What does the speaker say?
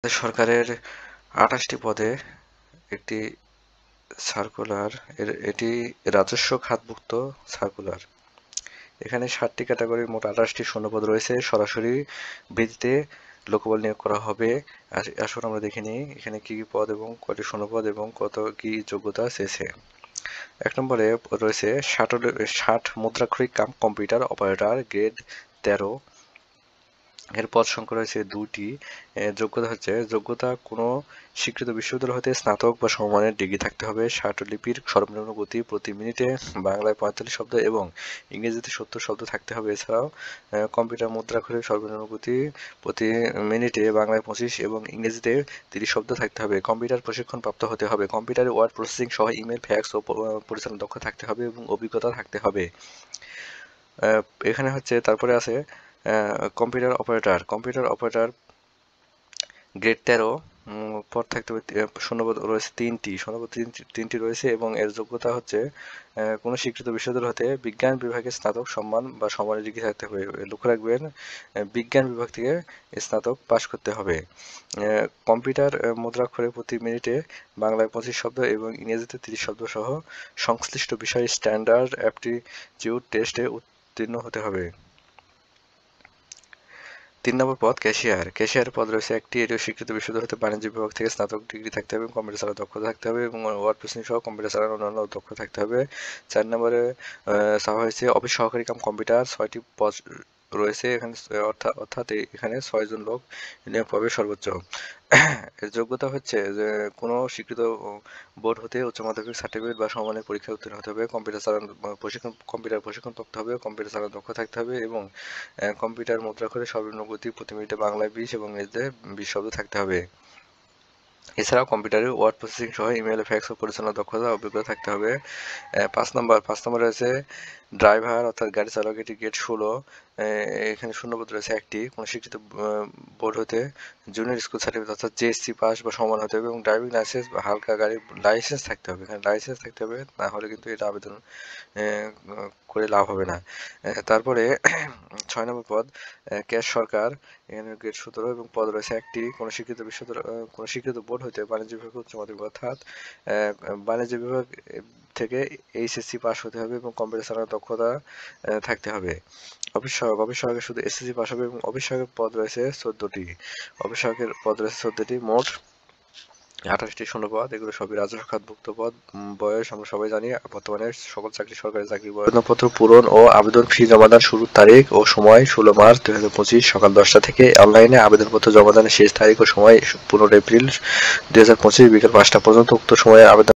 সরকারের ২৮টি পদে একটি সার্কুলার, এটি রাজস্ব খাতভুক্ত সার্কুলার। এখানে ৭টি ক্যাটাগরির মোট ২৮টি শূন্যপদ রয়েছে। সরাসরি ভিত্তিতে লোকবল নিয়োগ করা হবে। আসুন আমরা দেখে নিই এখানে কি কি পদ এবং কয়টি শূন্যপদ এবং কত কি যোগ্যতা চেয়েছে। ১ নম্বরে রয়েছে ৬০ মুদ্রাক্ষরিক কাম কম্পিউটার অপারেটর, গ্রেড ১৩। এর পদ সংখ্যা রয়েছে ২টি। যোগ্যতা কোনো স্বীকৃত বিশ্ববিদ্যালয় হতে স্নাতক বা সমমানের ডিগ্রি থাকতে হবে। লিপির সর্বনিম্ন গতি প্রতি মিনিটে বাংলায় ৪৫ শব্দ এবং ইংরেজিতে ৭০ শব্দ থাকতে হবে। এছাড়াও কম্পিউটার মুদ্রাক্ষরের সর্বনিম্ন গতি প্রতি মিনিটে বাংলায় ২৫ এবং ইংরেজিতে ৩০ শব্দ থাকতে হবে। কম্পিউটার প্রশিক্ষণ প্রাপ্ত হতে হবে। কম্পিউটারে ওয়ার্ড প্রসেসিং সহ ইমেল, ফ্যাক্স ও পরিচালনা দক্ষ থাকতে হবে এবং অভিজ্ঞতা থাকতে হবে। এখানে তারপরে আছে কম্পিউটার অপারেটর গ্রেড ১৩। পদ থাকতে হবে, শূন্যপদ রয়েছে ৩টি রয়েছে এবং এর যোগ্যতা কোনো স্বীকৃত বিশ্ববিদ্যালয় হতে বিজ্ঞান বিভাগে স্নাতক সম্মান বা সমানের ডিগ্রি থাকতে হবে। লক্ষ্য রাখবেন, বিজ্ঞান বিভাগ থেকে স্নাতক পাশ করতে হবে। কম্পিউটার মুদ্রাক্ষরে প্রতি মিনিটে বাংলায় ২৫ শব্দ এবং ইংরেজিতে ৩০ শব্দ সহ সংশ্লিষ্ট বিষয়ে স্ট্যান্ডার্ড অ্যাপটিটিউড টেস্টে উত্তীর্ণ হতে হবে। ৩ নম্বর পদ ক্যাশিয়ার পদ রয়েছে একটি। এটিও স্বীকৃত বিশ্ববিদ্যালয় হতে বাণিজ্য বিভাগ থেকে স্নাতক ডিগ্রি থাকতে হবে এবং কম্পিউটার চালানোর দক্ষতা থাকতে হবে এবং ওয়ার্ড প্রসেসিং সহ কম্পিউটার চালানোর অন্যান্য দক্ষতা থাকতে হবে। ৪ নম্বরে চাওয়া হয়েছে অফিস সহকারী কাম কম্পিউটার। ৬টি পদ রয়েছে এখানে, অর্থাৎ এখানে ৬ জন লোক নিয়োগ পাবে সর্বোচ্চ। এর যোগ্যতা যে কোনো স্বীকৃত বোর্ড হতে উচ্চ মাধ্যমিক সার্টিফিকেট বা সমমানের পরীক্ষায় উত্তীর্ণ হতে হবে। কম্পিউটার প্রশিক্ষণ প্রাপ্ত হবে, কম্পিউটার চালানোর দক্ষ থাকতে হবে এবং কম্পিউটার মুদ্রাক্ষরে সর্বনিম্ন গতি প্রতি মিনিটে বাংলায় ২০ এবং ইংরেজিতে ২০ শব্দ থাকতে হবে। এছাড়াও কম্পিউটারে ওয়ার্ড প্রসেসিং সহ ইমেল, ফ্যাক্স ও পরিচালনার দক্ষতা অভিজ্ঞতা থাকতে হবে। ৫ নম্বর রয়েছে ড্রাইভার অর্থাৎ গাড়ি চালক, এটি গ্রেড ১৬। এখানে শূন্যপদ রয়েছে একটি। কোনো স্বীকৃত বোর্ড হতে জুনিয়র স্কুল সার্টিফিকেট অর্থাৎ জেএসসি পাস বা সমান হতে হবে এবং ড্রাইভিং লাইসেন্স বা হালকা গাড়ির লাইসেন্স থাকতে হবে। এখানে লাইসেন্স থাকতে হবে, না হলে কিন্তু এটা আবেদন করে লাভ হবে না। তারপরে ৬ নম্বর পদ ক্যাশ সরকার। এখানে গ্রেড ১৭ এবং পদ রয়েছে একটি। কোনো স্বীকৃত বোর্ড হতে বাণিজ্য বিভাগে উচ্চ মাধ্যমিক অর্থাৎ বাণিজ্য বিভাগ থেকে এইচএসসি পাস হতে হবে এবং কম্পিউটার চালানোর দক্ষতা থাকতে হবে। অফিস সহায়কের শুধু এসএসসি পাস হবে এবং অফিস সহায়কের পদ রয়েছে ১৪টি। মোট ২৮টি শূন্যপদ। এগুলো সবই রাজস্ব খাতভুক্ত পদ। বয়স আমরা সবাই জানি, বর্তমানে সকল সরকারি চাকরির আবেদনপত্র পূরণ ও আবেদন ফি জমাদান শুরুর তারিখ ও সময় ১৬ মার্চ ২০২৫ সকাল ১০টা থেকে। অনলাইনে আবেদনপত্র জমাদানের শেষ তারিখ ও সময় ১৫ এপ্রিল ২০২৫ বিকেল ৫টা পর্যন্ত। উক্ত সময়ে আবেদন